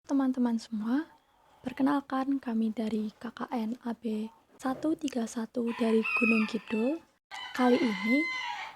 Teman-teman semua, perkenalkan kami dari KKN AB 131 dari Gunung Kidul. Kali ini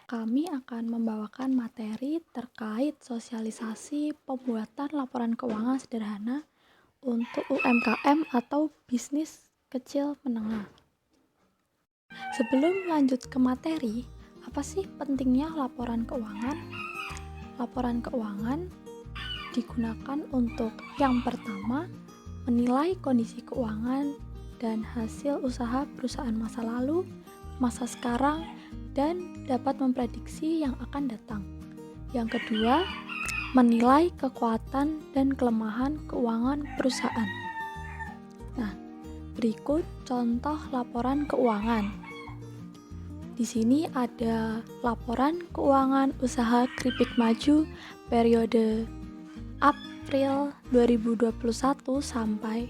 kami akan membawakan materi terkait sosialisasi pembuatan laporan keuangan sederhana untuk UMKM atau bisnis kecil menengah. Sebelum lanjut ke materi, apa sih pentingnya laporan keuangan? Laporan keuangan digunakan untuk yang pertama, menilai kondisi keuangan dan hasil usaha perusahaan masa lalu, masa sekarang, dan dapat memprediksi yang akan datang. Yang kedua, menilai kekuatan dan kelemahan keuangan perusahaan. Nah, berikut contoh laporan keuangan. Di sini ada laporan keuangan usaha Kripik Maju periode April 2021 sampai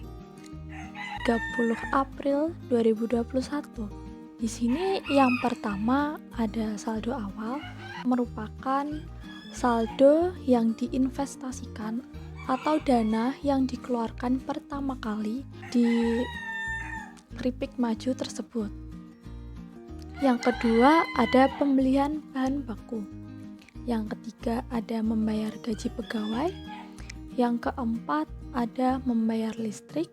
30 April 2021. Di sini yang pertama ada saldo awal, merupakan saldo yang diinvestasikan atau dana yang dikeluarkan pertama kali di Kripik Maju tersebut. Yang kedua ada pembelian bahan baku. Yang ketiga ada membayar gaji pegawai. Yang keempat ada membayar listrik.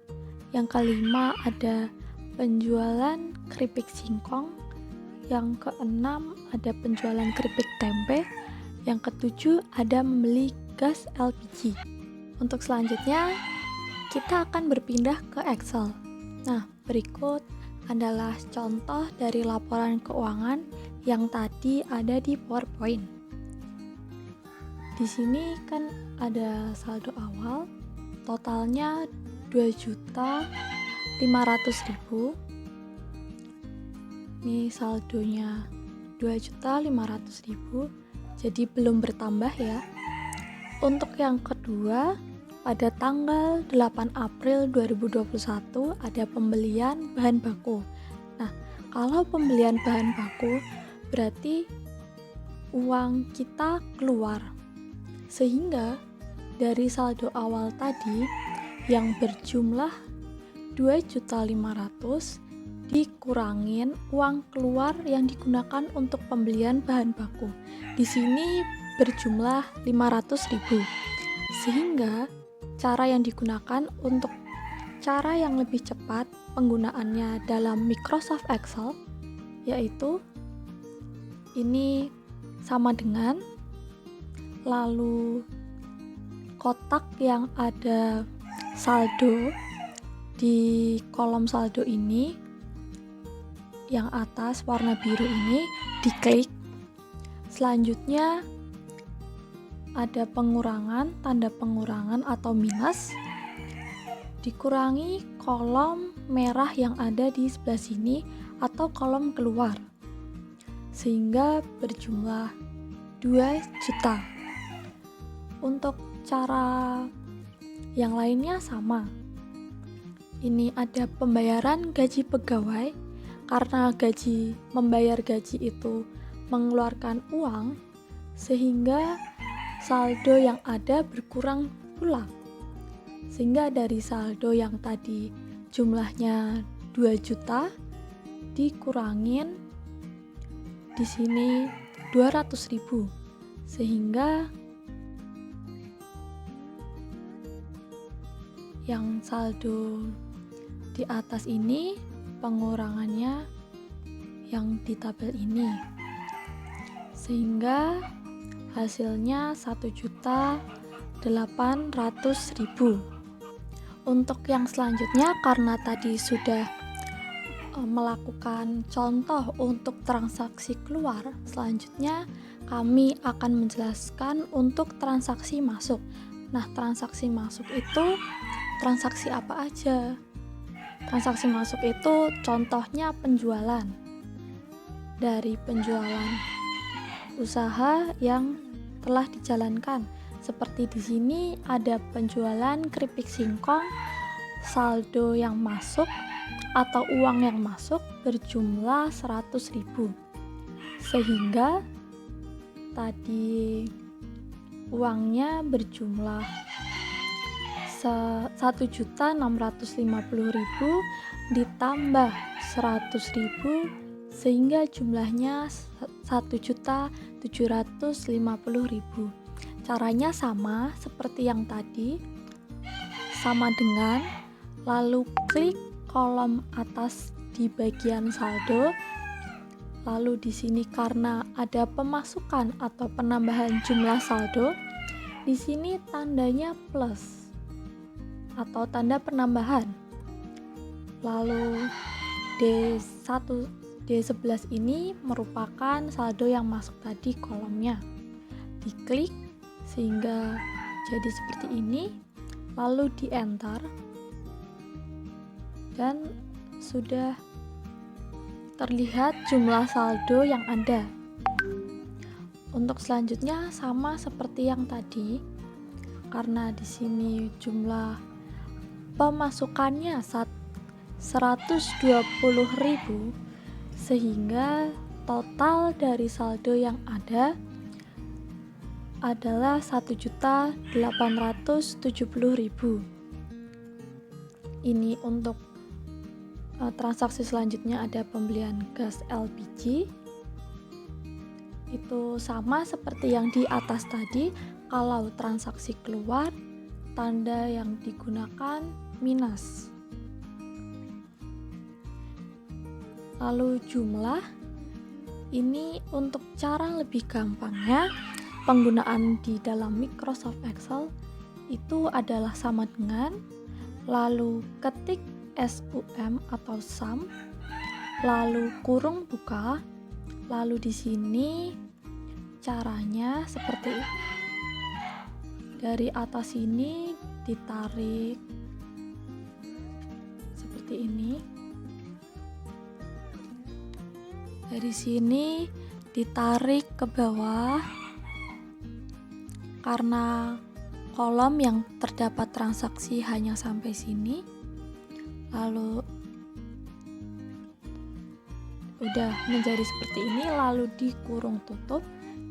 Yang kelima ada penjualan keripik singkong. Yang keenam ada penjualan keripik tempe. Yang ketujuh ada membeli gas LPG. Untuk selanjutnya kita akan berpindah ke Excel. Nah, berikut adalah contoh dari laporan keuangan yang tadi ada di PowerPoint. Di sini kan ada saldo awal, totalnya 2.500.000. Ini saldonya 2.500.000, jadi belum bertambah ya. Untuk yang kedua, pada tanggal 8 April 2021 ada pembelian bahan baku. Nah, kalau pembelian bahan baku berarti uang kita keluar. Sehingga dari saldo awal tadi yang berjumlah 2.500.000 dikurangin uang keluar yang digunakan untuk pembelian bahan baku. Di sini berjumlah 500.000. Sehingga cara yang digunakan untuk cara yang lebih cepat penggunaannya dalam Microsoft Excel yaitu ini sama dengan lalu kotak yang ada saldo di kolom saldo ini yang atas warna biru ini diklik. Selanjutnya ada pengurangan, tanda pengurangan atau minus, dikurangi kolom merah yang ada di sebelah sini atau kolom keluar sehingga berjumlah 2 juta. Untuk cara yang lainnya sama. Ini ada pembayaran gaji pegawai. Karena membayar gaji itu mengeluarkan uang, sehingga saldo yang ada berkurang pula. Sehingga dari saldo yang tadi jumlahnya 2 juta dikurangin di sini 200.000. Sehingga yang saldo di atas ini pengurangannya yang di tabel ini, sehingga hasilnya 1.800.000. Untuk yang selanjutnya, karena tadi sudah melakukan contoh untuk transaksi keluar, selanjutnya kami akan menjelaskan untuk transaksi masuk. Nah, transaksi masuk itu transaksi apa aja? Transaksi masuk itu contohnya penjualan. Dari penjualan usaha yang telah dijalankan. Seperti di sini ada penjualan keripik singkong, saldo yang masuk atau uang yang masuk berjumlah 100.000. Sehingga tadi uangnya berjumlah 1.650.000 ditambah 100.000 sehingga jumlahnya 1.750.000. Caranya sama seperti yang tadi, sama dengan lalu klik kolom atas di bagian saldo. Lalu di sini karena ada pemasukan atau penambahan jumlah saldo, di sini tandanya plus atau tanda penambahan. Lalu D1, D11 ini merupakan saldo yang masuk tadi kolomnya. Diklik sehingga jadi seperti ini, lalu di enter dan sudah terlihat jumlah saldo yang ada. Untuk selanjutnya sama seperti yang tadi, karena di sini jumlah pemasukannya 120.000 sehingga total dari saldo yang ada adalah 1.870.000. Ini untuk transaksi selanjutnya ada pembelian gas LPG. Itu sama seperti yang di atas tadi. Kalau transaksi keluar, tanda yang digunakan minus. Lalu jumlah, ini untuk cara lebih gampangnya penggunaan di dalam Microsoft Excel itu adalah sama dengan lalu ketik SUM atau sum, lalu kurung buka, lalu di sini caranya seperti ini. Dari atas ini ditarik seperti ini. Dari sini ditarik ke bawah karena kolom yang terdapat transaksi hanya sampai sini. Lalu udah menjadi seperti ini, lalu dikurung tutup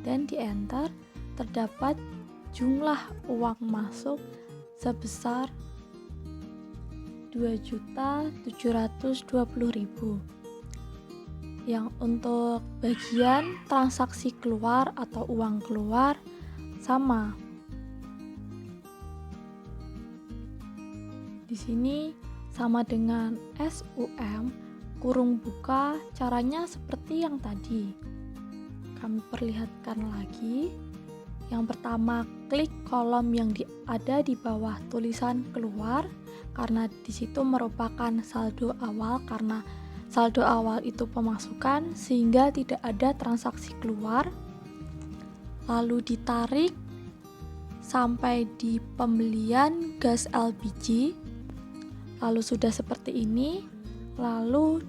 dan di enter. Terdapat jumlah uang masuk sebesar 2.720.000. Yang untuk bagian transaksi keluar atau uang keluar sama. Di sini sama dengan SUM kurung buka, caranya seperti yang tadi. Kami perlihatkan lagi. Yang pertama, klik kolom yang ada di bawah tulisan keluar karena di situ merupakan saldo awal, karena saldo awal itu pemasukan sehingga tidak ada transaksi keluar. Lalu ditarik sampai di pembelian gas LPG. Lalu sudah seperti ini, lalu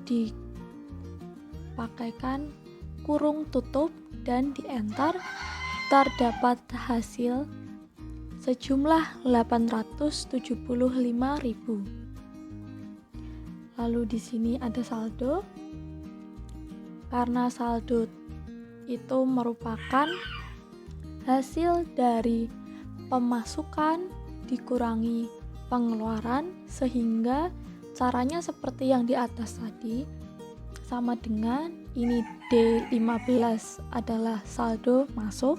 dipakaikan kurung tutup dan di enter. Terdapat hasil sejumlah 875.000. Lalu di sini ada saldo. Karena saldo itu merupakan hasil dari pemasukan dikurangi pengeluaran, sehingga caranya seperti yang di atas tadi, sama dengan ini D15 adalah saldo masuk,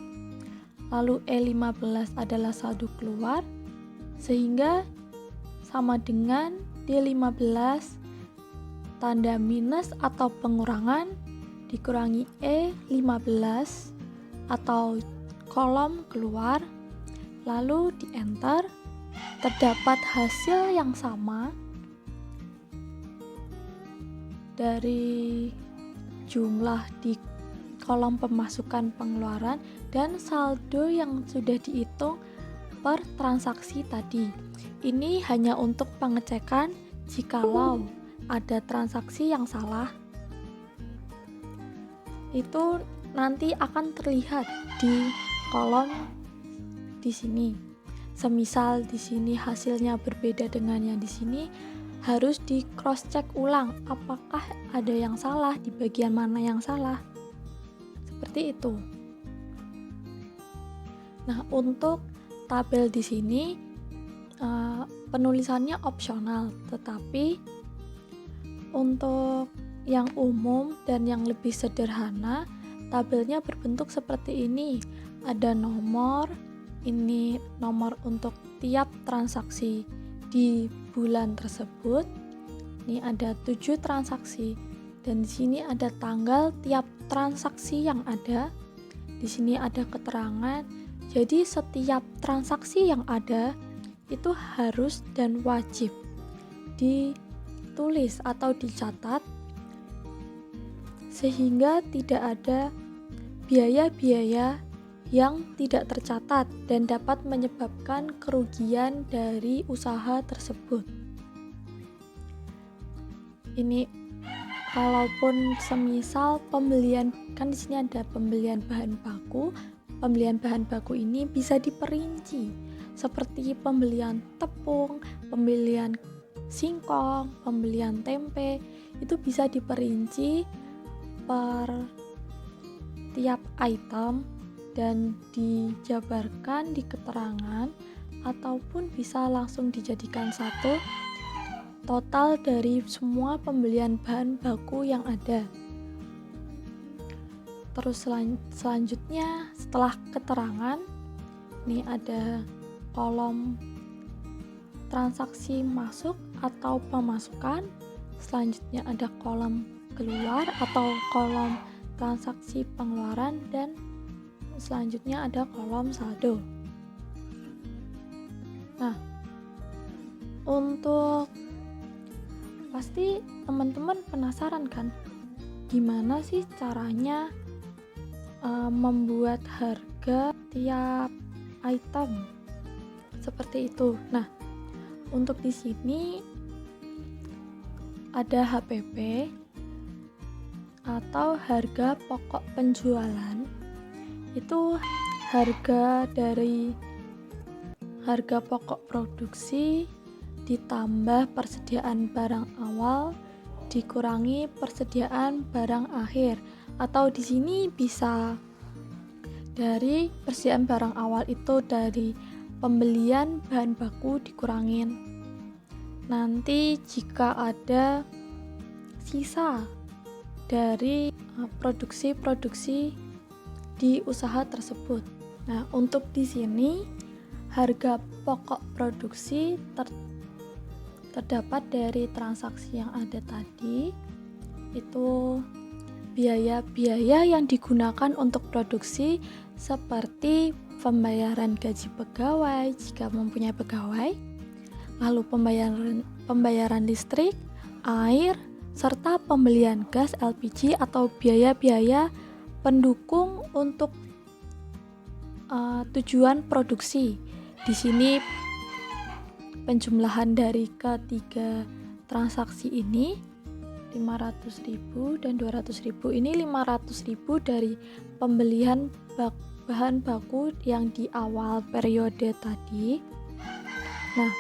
lalu E15 adalah saldo keluar, sehingga sama dengan D15 tanda minus atau pengurangan dikurangi E15 atau kolom keluar, lalu di enter. Terdapat hasil yang sama dari jumlah di kolom pemasukan pengeluaran dan saldo yang sudah dihitung per transaksi tadi. Ini hanya untuk pengecekan jikalau ada transaksi yang salah. Itu nanti akan terlihat di kolom di sini. Semisal di sini hasilnya berbeda dengan yang di sini, harus di cross check ulang apakah ada yang salah, di bagian mana yang salah. Seperti itu. Nah, untuk tabel di sini penulisannya opsional, tetapi untuk yang umum dan yang lebih sederhana, tabelnya berbentuk seperti ini. Ada nomor, ini nomor untuk tiap transaksi di bulan tersebut. Ini ada 7 transaksi dan di sini ada tanggal tiap transaksi yang ada. Di sini ada keterangan. Jadi setiap transaksi yang ada itu harus dan wajib ditulis atau dicatat sehingga tidak ada biaya-biaya yang tidak tercatat dan dapat menyebabkan kerugian dari usaha tersebut. Ini kalaupun semisal pembelian, kan di sini ada pembelian bahan baku. Pembelian bahan baku ini bisa diperinci seperti pembelian tepung, pembelian singkong, pembelian tempe. Itu bisa diperinci per tiap item dan dijabarkan di keterangan, ataupun bisa langsung dijadikan satu total dari semua pembelian bahan baku yang ada. Terus selanjutnya setelah keterangan, ini ada kolom transaksi masuk atau pemasukan, selanjutnya ada kolom keluar atau kolom transaksi pengeluaran, dan selanjutnya ada kolom saldo. Nah, untuk pasti teman-teman penasaran kan, gimana sih caranya membuat harga tiap item seperti itu. Nah, untuk di sini ada HPP atau harga pokok penjualan. Itu harga dari harga pokok produksi ditambah persediaan barang awal dikurangi persediaan barang akhir, atau di sini bisa dari persediaan barang awal itu dari pembelian bahan baku dikurangin. Nanti jika ada sisa dari produksi di usaha tersebut. Nah, untuk di sini harga pokok produksi terdapat dari transaksi yang ada tadi. Itu biaya-biaya yang digunakan untuk produksi seperti pembayaran gaji pegawai jika mempunyai pegawai, lalu pembayaran listrik, air, serta pembelian gas LPG atau biaya-biaya pendukung untuk tujuan produksi. Di sini penjumlahan dari ketiga transaksi ini 500.000 dan 200.000. Ini 500.000 dari pembelian bahan baku yang di awal periode tadi. Nah,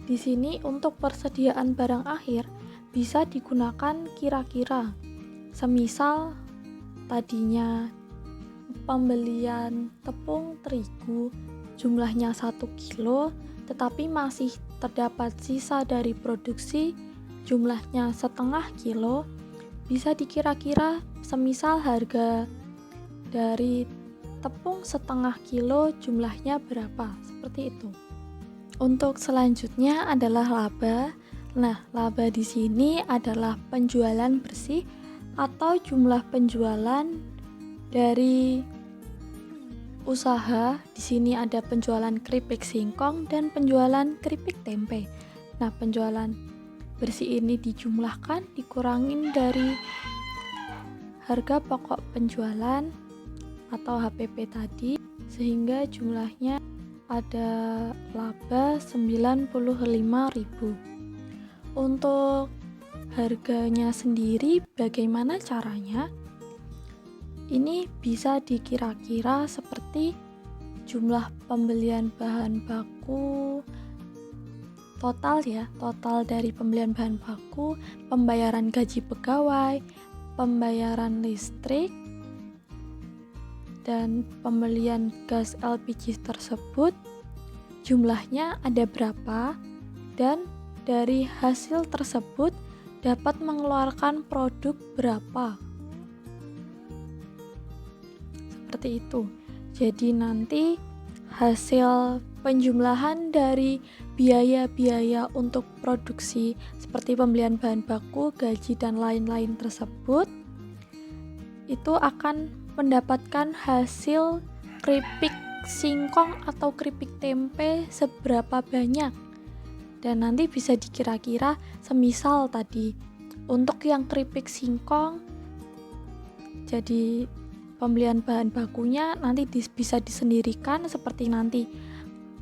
di sini untuk persediaan barang akhir bisa digunakan kira-kira. Semisal tadinya pembelian tepung terigu jumlahnya 1 kilo, tetapi masih terdapat sisa dari produksi jumlahnya setengah kilo, bisa dikira-kira semisal harga dari tepung setengah kilo jumlahnya berapa, seperti itu. Untuk selanjutnya adalah laba. Nah, laba di sini adalah penjualan bersih atau jumlah penjualan dari usaha. Di sini ada penjualan keripik singkong dan penjualan keripik tempe. Nah, penjualan bersih ini dijumlahkan, dikurangin dari harga pokok penjualan atau HPP tadi, sehingga jumlahnya ada laba 95.000. Untuk harganya sendiri bagaimana caranya? Ini bisa dikira-kira seperti jumlah pembelian bahan baku total dari pembelian bahan baku, pembayaran gaji pegawai, pembayaran listrik, dan pembelian gas LPG tersebut jumlahnya ada berapa. dan dari hasil tersebut dapat mengeluarkan produk berapa. Seperti itu. Jadi nanti hasil penjumlahan dari biaya-biaya untuk produksi seperti pembelian bahan baku, gaji, dan lain-lain tersebut itu akan mendapatkan hasil keripik singkong atau keripik tempe seberapa banyak. Dan nanti bisa dikira-kira, semisal tadi untuk yang keripik singkong, jadi pembelian bahan bakunya nanti bisa disendirikan seperti nanti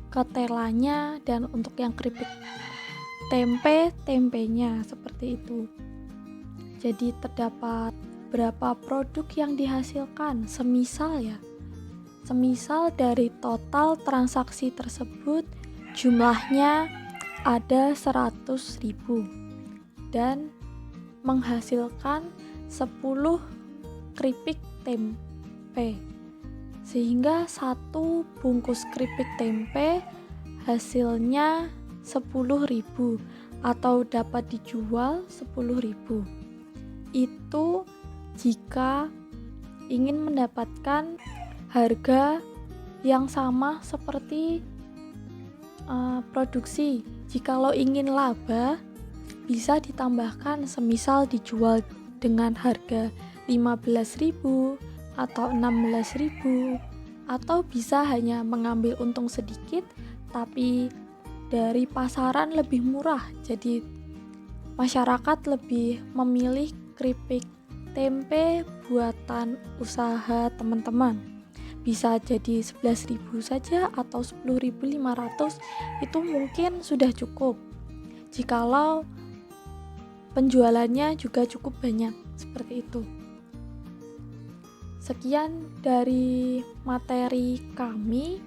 ketelanya, dan untuk yang keripik tempenya seperti itu. Jadi terdapat berapa produk yang dihasilkan, semisal dari total transaksi tersebut jumlahnya ada 100.000 dan menghasilkan 10 keripik tempe, sehingga satu bungkus keripik tempe hasilnya 10.000 atau dapat dijual 10.000. Itu jika ingin mendapatkan harga yang sama seperti produksi. Jikalau ingin laba, bisa ditambahkan, semisal dijual dengan harga 15.000 atau 16.000, atau bisa hanya mengambil untung sedikit tapi dari pasaran lebih murah. Jadi masyarakat lebih memilih keripik tempe buatan usaha teman-teman. Bisa jadi 11.000 saja atau 10.500, itu mungkin sudah cukup jikalau penjualannya juga cukup banyak, seperti itu. Sekian dari materi kami.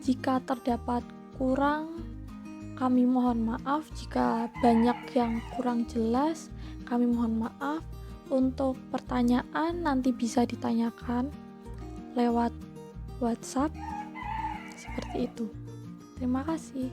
Jika terdapat kurang, kami mohon maaf. Jika banyak yang kurang jelas, kami mohon maaf. Untuk pertanyaan nanti bisa ditanyakan lewat WhatsApp, seperti itu. Terima kasih.